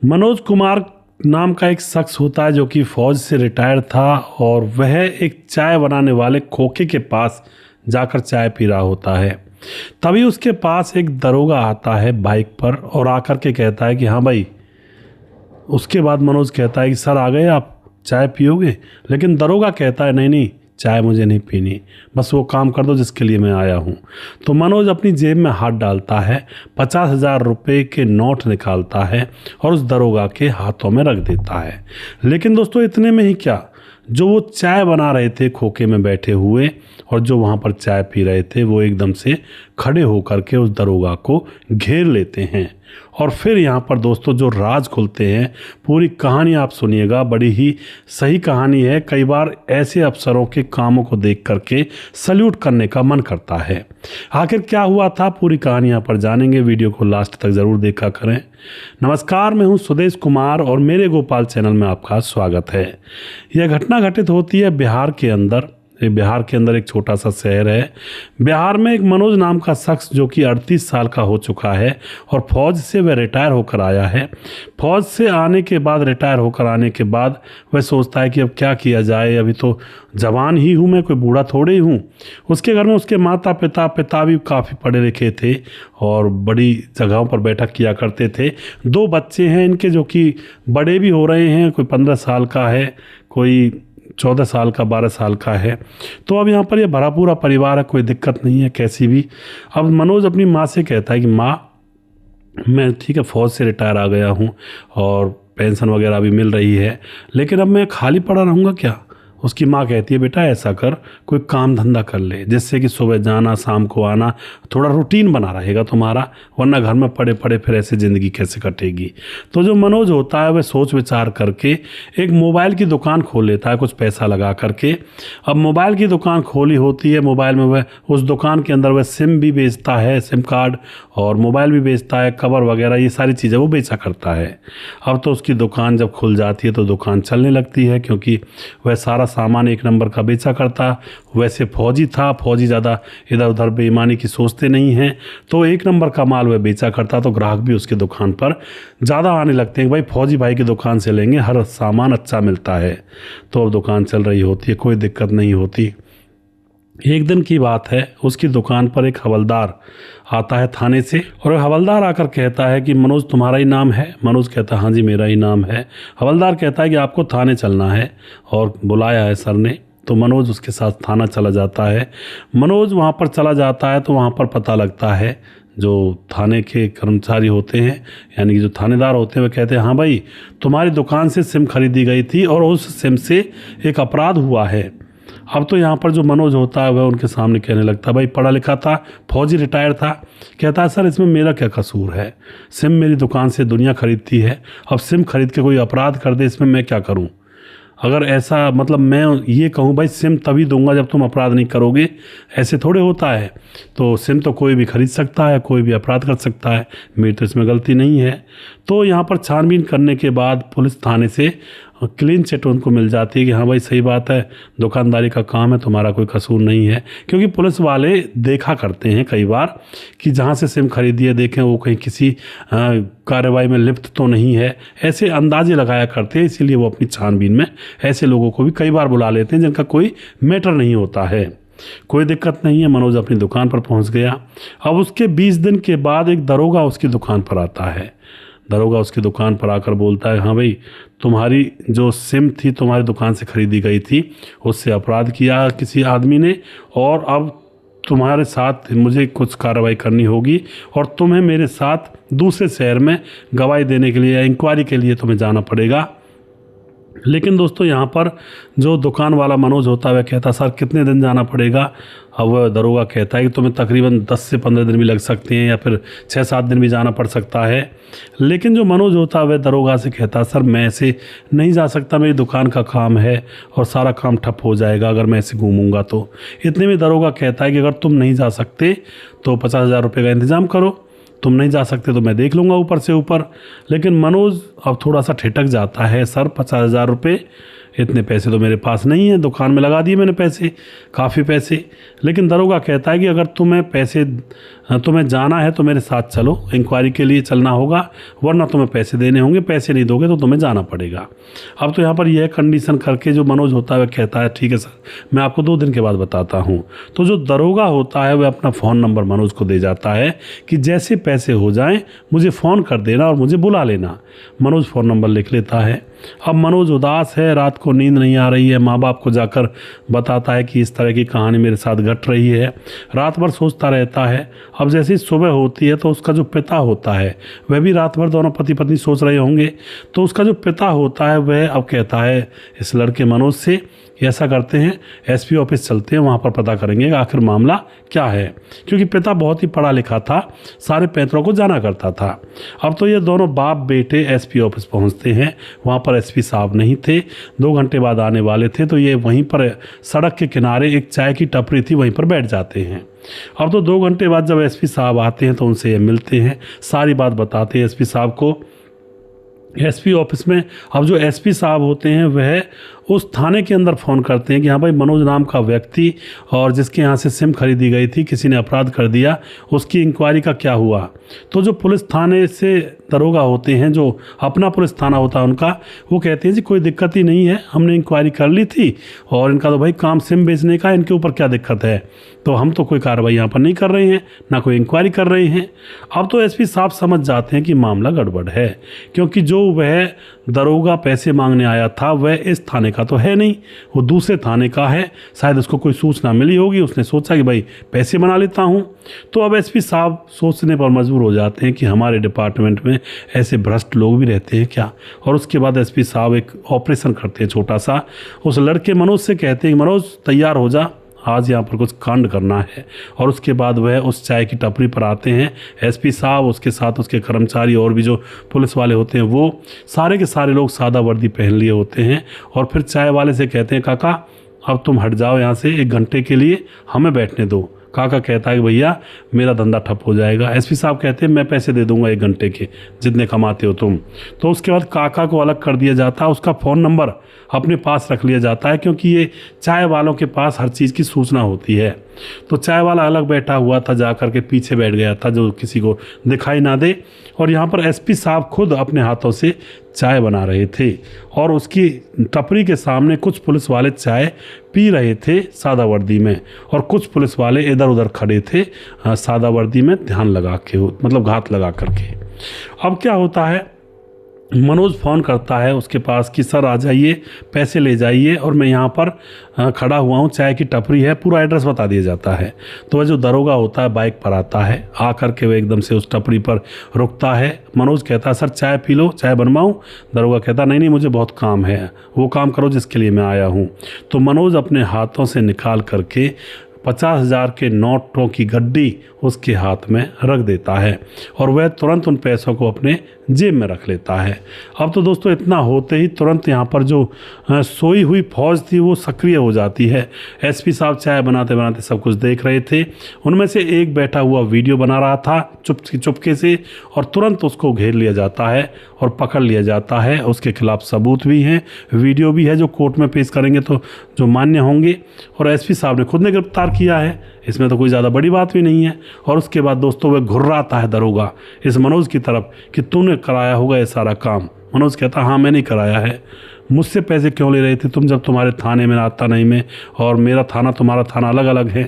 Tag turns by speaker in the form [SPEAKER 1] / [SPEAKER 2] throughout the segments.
[SPEAKER 1] मनोज कुमार नाम का एक शख्स होता है जो कि फ़ौज से रिटायर था और वह एक चाय बनाने वाले खोखे के पास जाकर चाय पी रहा होता है। तभी उसके पास एक दरोगा आता है बाइक पर और आकर के कहता है कि हाँ भाई। उसके बाद मनोज कहता है कि सर आ गए आप, चाय पियोगे? लेकिन दरोगा कहता है नहीं नहीं, चाय मुझे नहीं पीनी, बस वो काम कर दो जिसके लिए मैं आया हूँ। तो मनोज अपनी जेब में हाथ डालता है, 50,000 रुपये के नोट निकालता है और उस दरोगा के हाथों में रख देता है। लेकिन दोस्तों इतने में ही क्या, जो वो चाय बना रहे थे खोखे में बैठे हुए और जो वहाँ पर चाय पी रहे थे, वो एकदम से खड़े होकर के उस दरोगा को घेर लेते हैं। और फिर यहाँ पर दोस्तों जो राज खुलते हैं, पूरी कहानी आप सुनिएगा, बड़ी ही सही कहानी है। कई बार ऐसे अफसरों के कामों को देख करके सल्यूट करने का मन करता है। आखिर क्या हुआ था, पूरी कहानी यहाँ पर जानेंगे। वीडियो को लास्ट तक ज़रूर देखा करें। नमस्कार, मैं हूँ सुदेश कुमार और मेरे गोपाल चैनल में आपका स्वागत है। यह घटना घटित होती है बिहार के अंदर। बिहार के अंदर एक छोटा सा शहर है। बिहार में एक मनोज नाम का शख्स जो कि 38 साल का हो चुका है और फौज से वह रिटायर होकर आया है। फौज से आने के बाद, रिटायर होकर आने के बाद वह सोचता है कि अब क्या किया जाए, अभी तो जवान ही हूँ मैं, कोई बूढ़ा थोड़े ही हूँ। उसके घर में उसके पिता भी काफ़ी पढ़े लिखे थे और बड़ी जगहों पर बैठक किया करते थे। 2 बच्चे हैं इनके जो कि बड़े भी हो रहे हैं, कोई 15 साल का है, कोई 14 साल का, 12 साल का है। तो अब यहाँ पर ये भरा पूरा परिवार है, कोई दिक्कत नहीं है कैसी भी। अब मनोज अपनी माँ से कहता है कि माँ, मैं ठीक है फ़ौज से रिटायर आ गया हूँ और पेंशन वगैरह भी मिल रही है, लेकिन अब मैं खाली पड़ा रहूँगा क्या? उसकी माँ कहती है बेटा ऐसा कर, कोई काम धंधा कर ले जिससे कि सुबह जाना शाम को आना, थोड़ा रूटीन बना रहेगा तुम्हारा, वरना घर में पड़े पड़े फिर ऐसे ज़िंदगी कैसे कटेगी। तो जो मनोज होता है वह सोच विचार करके एक मोबाइल की दुकान खोल लेता है, कुछ पैसा लगा करके। अब मोबाइल की दुकान खोली होती है, मोबाइल में वह उस दुकान के अंदर वह सिम भी बेचता है, सिम कार्ड, और मोबाइल भी बेचता है, कवर वगैरह, ये सारी चीज़ें वो बेचा करता है। अब तो उसकी दुकान जब खुल जाती है तो दुकान चलने लगती है, क्योंकि वह सारा सामान 1 नंबर का बेचा करता। वैसे फौजी था, फौजी ज़्यादा इधर उधर बेईमानी की सोचते नहीं हैं, तो 1 नंबर का माल वह बेचा करता। तो ग्राहक भी उसकी दुकान पर ज़्यादा आने लगते हैं, भाई फौजी भाई की दुकान से लेंगे, हर सामान अच्छा मिलता है। तो अब दुकान चल रही होती है, कोई दिक्कत नहीं होती। एक दिन की बात है, उसकी दुकान पर एक हवलदार आता है थाने से और हवलदार आकर कहता है कि मनोज तुम्हारा ही नाम है? मनोज कहता है हाँ जी मेरा ही नाम है। हवलदार कहता है कि आपको थाने चलना है और बुलाया है सर ने। तो मनोज उसके साथ थाना चला जाता है। मनोज वहाँ पर चला जाता है तो वहाँ पर पता लगता है, जो थाने के कर्मचारी होते हैं, यानी कि जो थानेदार होते हैं, वे कहते हैं हाँ भाई तुम्हारी दुकान से सिम खरीदी गई थी और उस सिम से एक अपराध हुआ है। अब तो यहाँ पर जो मनोज होता है वह उनके सामने कहने लगता है, भाई पढ़ा लिखा था, फौजी रिटायर था। कहता है सर इसमें मेरा क्या कसूर है, सिम मेरी दुकान से दुनिया खरीदती है, अब सिम खरीद के कोई अपराध कर दे इसमें मैं क्या करूँ? अगर ऐसा मतलब मैं ये कहूँ भाई सिम तभी दूंगा जब तुम अपराध नहीं करोगे, ऐसे थोड़े होता है। तो सिम तो कोई भी खरीद सकता है, कोई भी अपराध कर सकता है, मेरी तो इसमें गलती नहीं है। तो यहाँ पर छानबीन करने के बाद पुलिस थाने से क्लीन चिट उनको मिल जाती है कि हाँ भाई सही बात है, दुकानदारी का काम है, तुम्हारा कोई कसूर नहीं है। क्योंकि पुलिस वाले देखा करते हैं कई बार कि जहाँ से सिम खरीदी है देखें वो कहीं किसी कार्रवाई में लिप्त तो नहीं है, ऐसे अंदाजे लगाया करते हैं। इसीलिए वो अपनी छानबीन में ऐसे लोगों को भी कई बार बुला लेते हैं जिनका कोई मैटर नहीं होता है। कोई दिक्कत नहीं है, मनोज अपनी दुकान पर पहुंच गया। अब उसके 20 दिन के बाद एक दरोगा उसकी दुकान पर आता है। दरोगा उसकी दुकान पर आकर बोलता है हाँ भाई तुम्हारी जो सिम थी तुम्हारी दुकान से खरीदी गई थी, उससे अपराध किया किसी आदमी ने और अब तुम्हारे साथ मुझे कुछ कार्रवाई करनी होगी और तुम्हें मेरे साथ दूसरे शहर में गवाही देने के लिए या इंक्वायरी के लिए तुम्हें जाना पड़ेगा। लेकिन दोस्तों यहाँ पर जो दुकान वाला मनोज होता है वह कहता सर कितने दिन जाना पड़ेगा? अब वह दरोगा कहता है कि तुम्हें तकरीबन 10 से 15 दिन भी लग सकते हैं या फिर 6-7 दिन भी जाना पड़ सकता है। लेकिन जो मनोज होता है वह दरोगा से कहता सर मैं ऐसे नहीं जा सकता, मेरी दुकान का काम है और सारा काम ठप हो जाएगा अगर मैं ऐसे घूमूंगा तो। इतने में दरोगा कहता है कि अगर तुम नहीं जा सकते तो 50,000 रुपये का इंतज़ाम करो, तुम नहीं जा सकते तो मैं देख लूँगा ऊपर से ऊपर। लेकिन मनोज अब थोड़ा सा ठिठक जाता है, सर 50,000 रुपये इतने पैसे तो मेरे पास नहीं है, दुकान में लगा दिए मैंने पैसे, काफ़ी पैसे। लेकिन दरोगा कहता है कि अगर तुम्हें जाना है तो मेरे साथ चलो, इंक्वायरी के लिए चलना होगा, वरना तुम्हें पैसे देने होंगे, पैसे नहीं दोगे तो तुम्हें जाना पड़ेगा। अब तो यहाँ पर यह कंडीशन करके जो मनोज होता है वह कहता है ठीक है सर, मैं आपको 2 दिन के बाद बताता हूँ। तो जो दरोगा होता है वह अपना फ़ोन नंबर मनोज को दे जाता है कि जैसे पैसे हो जाएं मुझे फ़ोन कर देना और मुझे बुला लेना। मनोज फ़ोन नंबर लिख लेता है। अब मनोज उदास है, रात को नींद नहीं आ रही है, माँ बाप को जाकर बताता है कि इस तरह की कहानी मेरे साथ घट रही है। रात भर सोचता रहता है। अब जैसे ही सुबह होती है तो उसका जो पिता होता है वह भी रात भर, दोनों पति पत्नी सोच रहे होंगे, तो उसका जो पिता होता है वह अब कहता है इस लड़के मनोज से, ऐसा करते हैं एसपी ऑफिस चलते हैं, वहाँ पर पता करेंगे आखिर मामला क्या है। क्योंकि पिता बहुत ही पढ़ा लिखा था, सारे पैंतरों को जाना करता था। अब तो ये दोनों बाप बेटे एसपी ऑफिस पहुँचते हैं। वहाँ पर एसपी साहब नहीं थे, 2 घंटे बाद आने वाले थे। तो ये वहीं पर सड़क के किनारे एक चाय की टपरी थी, वहीं पर बैठ जाते हैं। अब तो 2 घंटे बाद जब एसपी साहब आते हैं तो उनसे ये मिलते हैं, सारी बात बताते हैं एसपी साहब को। एसपी ऑफिस में अब जो एसपी साहब होते हैं वह उस थाने के अंदर फ़ोन करते हैं कि हाँ भाई मनोज नाम का व्यक्ति और जिसके यहाँ से सिम खरीदी गई थी, किसी ने अपराध कर दिया, उसकी इंक्वायरी का क्या हुआ। तो जो पुलिस थाने से दरोगा होते हैं, जो अपना पुलिस थाना होता है उनका, वो कहते हैं जी कोई दिक्कत ही नहीं है, हमने इंक्वायरी कर ली थी और इनका तो भाई काम सिम बेचने का, इनके ऊपर क्या दिक्कत है, तो हम तो कोई कार्रवाई यहाँ पर नहीं कर रहे हैं, ना कोई इंक्वायरी कर रहे हैं। अब तो एसपी साहब समझ जाते हैं कि मामला गड़बड़ है, क्योंकि जो वह दरोगा पैसे मांगने आया था वह इस थाने का तो है नहीं, वो दूसरे थाने का है। शायद उसको कोई सूचना मिली होगी, उसने सोचा कि भाई पैसे बना लेता हूँ। तो अब एसपी साहब सोचने पर मजबूर हो जाते हैं कि हमारे डिपार्टमेंट में ऐसे भ्रष्ट लोग भी रहते हैं क्या। और उसके बाद एसपी साहब एक ऑपरेशन करते हैं छोटा सा। उस लड़के मनोज से कहते हैं मनोज तैयार हो जा, आज यहाँ पर कुछ कांड करना है। और उसके बाद वह उस चाय की टपरी पर आते हैं। एसपी साहब, उसके साथ उसके कर्मचारी और भी जो पुलिस वाले होते हैं, वो सारे के सारे लोग सादा वर्दी पहन लिए होते हैं। और फिर चाय वाले से कहते हैं काका अब तुम हट जाओ यहाँ से, 1 घंटे के लिए हमें बैठने दो। काका कहता है कि भैया मेरा धंधा ठप हो जाएगा। एसपी साहब कहते हैं मैं पैसे दे दूंगा 1 घंटे के, जितने कमाते हो तुम। तो उसके बाद काका को अलग कर दिया जाता है, उसका फ़ोन नंबर अपने पास रख लिया जाता है, क्योंकि ये चाय वालों के पास हर चीज़ की सूचना होती है। तो चाय वाला अलग बैठा हुआ था, जा कर के पीछे बैठ गया था जो किसी को दिखाई ना दे। और यहाँ पर एसपी साहब खुद अपने हाथों से चाय बना रहे थे और उसकी टपरी के सामने कुछ पुलिस वाले चाय पी रहे थे सादा वर्दी में, और कुछ पुलिस वाले इधर उधर खड़े थे सादा वर्दी में, ध्यान लगा के, मतलब घात लगा करके। अब क्या होता है, मनोज फ़ोन करता है उसके पास कि सर आ जाइए, पैसे ले जाइए, और मैं यहाँ पर खड़ा हुआ हूँ, चाय की टपरी है, पूरा एड्रेस बता दिया जाता है। तो वह जो दरोगा होता है बाइक पर आता है, आकर के वह एकदम से उस टपरी पर रुकता है। मनोज कहता है सर चाय पी लो, चाय बनवाऊँ। दरोगा कहता नहीं नहीं मुझे बहुत काम है, वो काम करो जिसके लिए मैं आया हूँ। तो मनोज अपने हाथों से निकाल करके 50,000 के नोटों की गड्डी उसके हाथ में रख देता है और वह तुरंत उन पैसों को अपने जेब में रख लेता है। अब तो दोस्तों इतना होते ही तुरंत यहाँ पर जो सोई हुई फौज थी वो सक्रिय हो जाती है। एसपी साहब चाय बनाते बनाते सब कुछ देख रहे थे। उनमें से एक बैठा हुआ वीडियो बना रहा था चुपके से, और तुरंत उसको घेर लिया जाता है और पकड़ लिया जाता है। उसके खिलाफ सबूत भी हैं, वीडियो भी है जो कोर्ट में पेश करेंगे तो जो मान्य होंगे, और एसपी साहब ने खुद ने गिरफ्तार किया है, इसमें तो कोई ज़्यादा बड़ी बात भी नहीं है। और उसके बाद दोस्तों वह घुर्राता है दरोगा इस मनोज की तरफ कि तूने कराया होगा ये सारा काम। मनोज कहता हाँ मैंने कराया है, मुझसे पैसे क्यों ले रहे थे तुम, जब तुम्हारे थाने में आता नहीं मैं, और मेरा थाना तुम्हारा थाना अलग अलग है,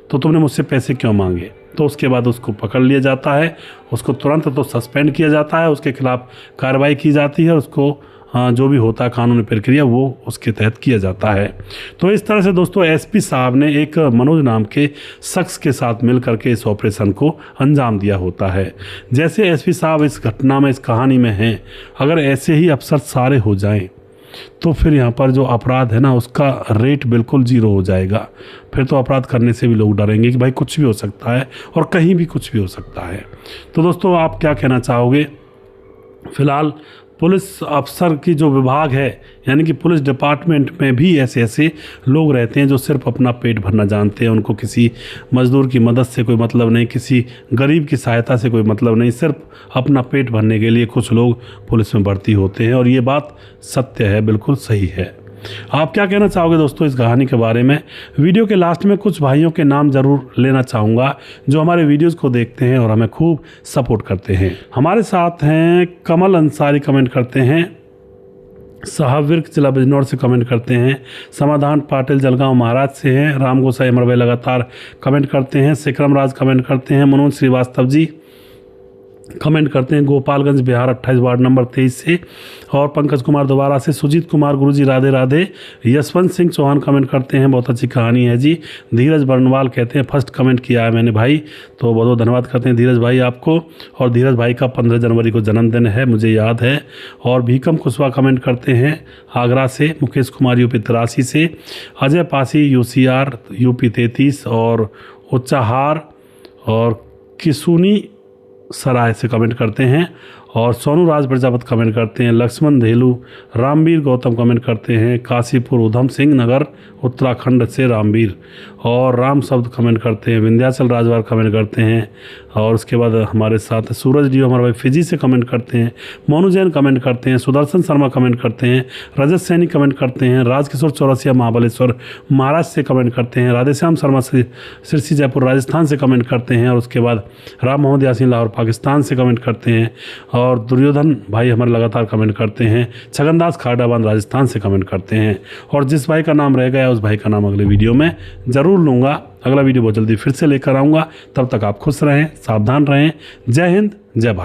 [SPEAKER 1] तो तुमने मुझसे पैसे क्यों मांगे। तो उसके बाद उसको पकड़ लिया जाता है, उसको तुरंत तो सस्पेंड किया जाता है, उसके खिलाफ कार्रवाई की जाती है, उसको जो भी होता है कानूनी प्रक्रिया वो उसके तहत किया जाता है। तो इस तरह से दोस्तों एसपी साहब ने एक मनोज नाम के शख्स के साथ मिल करके इस ऑपरेशन को अंजाम दिया होता है। जैसे एसपी साहब इस घटना में, इस कहानी में हैं, अगर ऐसे ही अफसर सारे हो जाएं तो फिर यहाँ पर जो अपराध है ना उसका रेट बिल्कुल 0 हो जाएगा। फिर तो अपराध करने से भी लोग डरेंगे कि भाई कुछ भी हो सकता है और कहीं भी कुछ भी हो सकता है। तो दोस्तों आप क्या कहना चाहोगे? फिलहाल पुलिस अफसर की जो विभाग है, यानी कि पुलिस डिपार्टमेंट में भी ऐसे ऐसे लोग रहते हैं जो सिर्फ अपना पेट भरना जानते हैं। उनको किसी मज़दूर की मदद से कोई मतलब नहीं, किसी गरीब की सहायता से कोई मतलब नहीं, सिर्फ अपना पेट भरने के लिए कुछ लोग पुलिस में भर्ती होते हैं। और ये बात सत्य है, बिल्कुल सही है। आप क्या कहना चाहोगे दोस्तों इस कहानी के बारे में? वीडियो के लास्ट में कुछ भाइयों के नाम ज़रूर लेना चाहूँगा जो हमारे वीडियोज़ को देखते हैं और हमें खूब सपोर्ट करते हैं। हमारे साथ हैं कमल अंसारी, कमेंट करते हैं। साहब जिला बिजनौर से कमेंट करते हैं। समाधान पाटिल जलगांव महाराज से हैं। राम गोसाई अमर भाई लगातार कमेंट करते हैं। सिकरम राज कमेंट करते हैं। मनोज श्रीवास्तव जी कमेंट करते हैं गोपालगंज बिहार 28 वार्ड नंबर 23 से। और पंकज कुमार दोबारा से। सुजीत कुमार गुरुजी राधे राधे। यशवंत सिंह चौहान कमेंट करते हैं बहुत अच्छी कहानी है जी। धीरज बर्नवाल कहते हैं फर्स्ट कमेंट किया है मैंने भाई, तो बहुत बहुत धन्यवाद करते हैं धीरज भाई आपको। और धीरज भाई का 15 जनवरी को जन्मदिन है, मुझे याद है। और भीकम कुशवाहा कमेंट करते हैं आगरा से। मुकेश कुमार यूपी 83 से। अजय पासी UCR यूपी 33 और उच्चाहार और किसुनी सराय से कमेंट करते हैं। और सोनू राज प्रजापत कमेंट करते हैं। लक्ष्मण धेलू, रामवीर गौतम कमेंट करते हैं। काशीपुर उधम सिंह नगर उत्तराखंड से रामवीर। और राम शब्द कमेंट करते हैं। विंध्याचल राजवार कमेंट करते हैं। और उसके बाद हमारे साथ सूरज डी हमारे भाई फिजी से कमेंट करते हैं। मोनू जैन कमेंट करते हैं। सुदर्शन शर्मा कमेंट करते हैं। रजत सैनी कमेंट करते हैं। राजकिशोर चौरसिया महाबलेश्वर महाराष्ट्र से कमेंट करते हैं। राधेश्याम शर्मा से सिरसी जयपुर राजस्थान से कमेंट करते हैं। और उसके बाद राम मोहम्मद यासीन लाहौर पाकिस्तान से कमेंट करते हैं। और दुर्योधन भाई हमारे लगातार कमेंट करते हैं। छगनदास खारडाबाद राजस्थान से कमेंट करते हैं। और जिस भाई का नाम रह गया उस भाई का नाम अगले वीडियो में ज़रूर लूँगा। अगला वीडियो बहुत जल्दी फिर से लेकर आऊँगा। तब तक आप खुश रहें, सावधान रहें। जय हिंद, जय भारत।